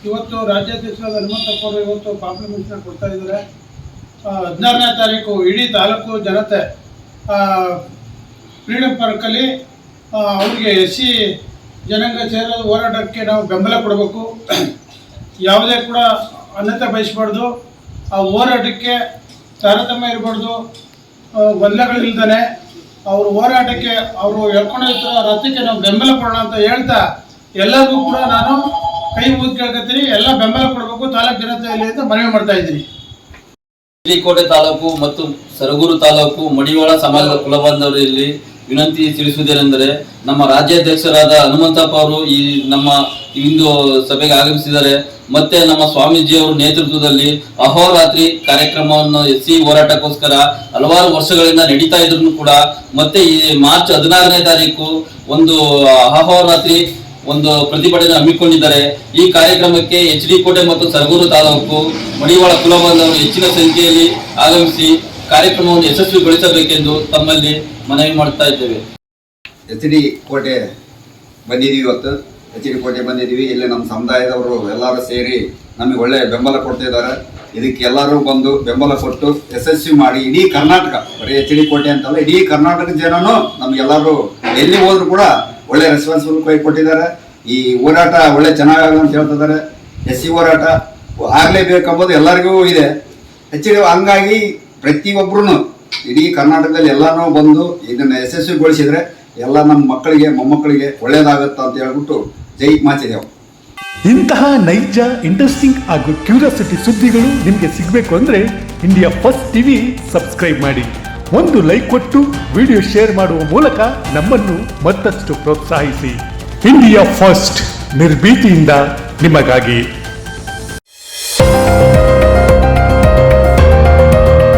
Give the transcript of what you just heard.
ಇವತ್ತು ರಾಜ್ಯಾಧ್ಯಕ್ಷರಾದ ಹನುಮಂತಪ್ಪ ಅವರು ಇವತ್ತು ಕಾಂಪ್ಲಿಮೆಂಟ್ನ ಕೊಡ್ತಾ ಇದ್ದಾರೆ. 16ನೇ ತಾರೀಕು ಇಡೀ ತಾಲೂಕು ಜನತೆ ಫ್ರೀಡಮ್ ಪಾರ್ಕಲ್ಲಿ ಅವ್ರಿಗೆ SC ಜನಾಂಗ ಸೇರೋ ಹೋರಾಟಕ್ಕೆ ನಾವು ಬೆಂಬಲ ಕೊಡಬೇಕು. ಯಾವುದೇ ಕೂಡ ಅನ್ಯತೆ ಬಯಸಬಾರ್ದು. ಆ ಹೋರಾಟಕ್ಕೆ ತಾರತಮ್ಯ ಇರಬಾರ್ದು. ಗೊಂದಲಗಳಿಲ್ದೇ ಅವರು ಹೋರಾಟಕ್ಕೆ ಅವರು ಹೇಳ್ಕೊಂಡಿರ್ತಾರೋ ರಥಕ್ಕೆ ನಾವು ಬೆಂಬಲ ಕೊಡೋಣ ಅಂತ ಹೇಳ್ತಾ ಎಲ್ಲರಿಗೂ ಕೂಡ ನಾನು ಕೈ ಮುಗಿದು ಕೇಳ್ಕೊತೀನಿ. ಎಲ್ಲ ಬೆಂಬಲ ಕೊಡಬೇಕು ತಾಲೂಕು ಜನತೆಯಲ್ಲಿ ಅಂತ ಮನವಿ ಮಾಡ್ತಾ ಇದ್ದೀನಿ. ಕೋಟೆ ತಾಲೂಕು ಮತ್ತು ಸರಗೂರು ತಾಲೂಕು ಮಡಿವಾಳ ಸಮಾಜದ ಕುಲಬಾಂಧವರಲ್ಲಿ ವಿನಂತಿ ತಿಳಿಸುವುದೇನೆಂದರೆ, ನಮ್ಮ ರಾಜ್ಯಾಧ್ಯಕ್ಷರಾದ ಹನುಮಂತಪ್ಪ ಅವರು ಈ ನಮ್ಮ ಇಂದು ಸಭೆಗೆ ಆಗಮಿಸಿದ್ದಾರೆ. ಮತ್ತೆ ನಮ್ಮ ಸ್ವಾಮೀಜಿಯವರ ನೇತೃತ್ವದಲ್ಲಿ ಅಹೋರಾತ್ರಿ ಕಾರ್ಯಕ್ರಮವನ್ನು SC ಹೋರಾಟಕ್ಕೋಸ್ಕರ ಹಲವಾರು ವರ್ಷಗಳಿಂದ ನಡೀತಾ ಇದ್ರು ಕೂಡ ಮತ್ತೆ ಈ ಮಾರ್ಚ್ 16ನೇ ತಾರೀಕು ಒಂದು ಅಹೋರಾತ್ರಿ ಒಂದು ಪ್ರತಿಭಟನೆ ಹಮ್ಮಿಕೊಂಡಿದ್ದಾರೆ. ಈ ಕಾರ್ಯಕ್ರಮಕ್ಕೆ HD ಕೋಟೆ ಮತ್ತು ಸರಗೂರು ತಾಲೂಕು ಮಡಿವಾಳ ಕುಲಬಾಂಧವರು ಹೆಚ್ಚಿನ ಸಂಖ್ಯೆಯಲ್ಲಿ ಆಗಮಿಸಿ ಕಾರ್ಯಕ್ರಮವನ್ನು ಯಶಸ್ವಿಗೊಳಿಸಬೇಕೆಂದು ತಮ್ಮಲ್ಲಿ ಮನವಿ ಮಾಡ್ತಾ ಇದ್ದೇವೆ. HD ಕೋಟೆ ಬಂದಿದ್ದೀವಿ. ಇವತ್ತು HD ಕೋಟೆ ಬಂದಿದ್ದೀವಿ. ಇಲ್ಲಿ ನಮ್ಮ ಸಮುದಾಯದವರು ಎಲ್ಲರೂ ಸೇರಿ ನಮಗೆ ಒಳ್ಳೆ ಬೆಂಬಲ ಕೊಡ್ತಾ ಇದ್ದಾರೆ. ಇದಕ್ಕೆ ಎಲ್ಲರೂ ಬಂದು ಬೆಂಬಲ ಕೊಟ್ಟು ಯಶಸ್ವಿ ಮಾಡಿ ಇಡೀ ಕರ್ನಾಟಕ, ಬರೀ HD ಕೋಟೆ ಅಂತಲ್ಲ, ಇಡೀ ಕರ್ನಾಟಕ ಜನನು ನಮಗೆಲ್ಲರೂ ಎಲ್ಲಿ ಹೋದ್ರು ಕೂಡ ಒಳ್ಳೆ ರೆಸ್ಪಾನ್ಸಿಬಲ್ ಕೈ ಕೊಟ್ಟಿದ್ದಾರೆ. ಈ ಹೋರಾಟ ಒಳ್ಳೆ ಚೆನ್ನಾಗಲ್ಲ ಅಂತ ಹೇಳ್ತಿದ್ದಾರೆ. SC ಹೋರಾಟ ಆಗಲೇಬೇಕೆಂಬುದು ಎಲ್ಲರಿಗೂ ಇದೆ. ಹಂಗಾಗಿ ಪ್ರತಿಯೊಬ್ಬರೂ ಇಡೀ ಕರ್ನಾಟಕದಲ್ಲಿ ಎಲ್ಲಾನು ಬಂದು ಇದನ್ನು ಯಶಸ್ವಿಗೊಳಿಸಿದ್ರೆ ಎಲ್ಲ ನಮ್ಮ ಮಕ್ಕಳಿಗೆ ಮೊಮ್ಮಕ್ಕಳಿಗೆ ಒಳ್ಳೇದಾಗತ್ತ ಅಂತ ಹೇಳ್ಬಿಟ್ಟು ಜೈ ಮಾಚಿದೇವು. ಇಂತಹ ನೈಜ, ಇಂಟ್ರೆಸ್ಟಿಂಗ್ ಹಾಗೂ ಕ್ಯೂರಿಯಾಸಿಟಿ ಸುದ್ದಿಗಳು ನಿಮಗೆ ಸಿಗಬೇಕು ಅಂದರೆ ಇಂಡಿಯಾ ಫಸ್ಟ್ ಟಿವಿ ಸಬ್ಸ್ಕ್ರೈಬ್ ಮಾಡಿ. ಒಂದು ಲೈಕ್ ಕೊಟ್ಟು ವಿಡಿಯೋ ಶೇರ್ ಮಾಡುವ ಮೂಲಕ ನಮ್ಮನ್ನು ಮತ್ತಷ್ಟು ಪ್ರೋತ್ಸಾಹಿಸಿ. ಇಂಡಿಯಾ ಫಸ್ಟ್, ನಿರ್ಭೀತಿಯಿಂದ ನಿಮಗಾಗಿ.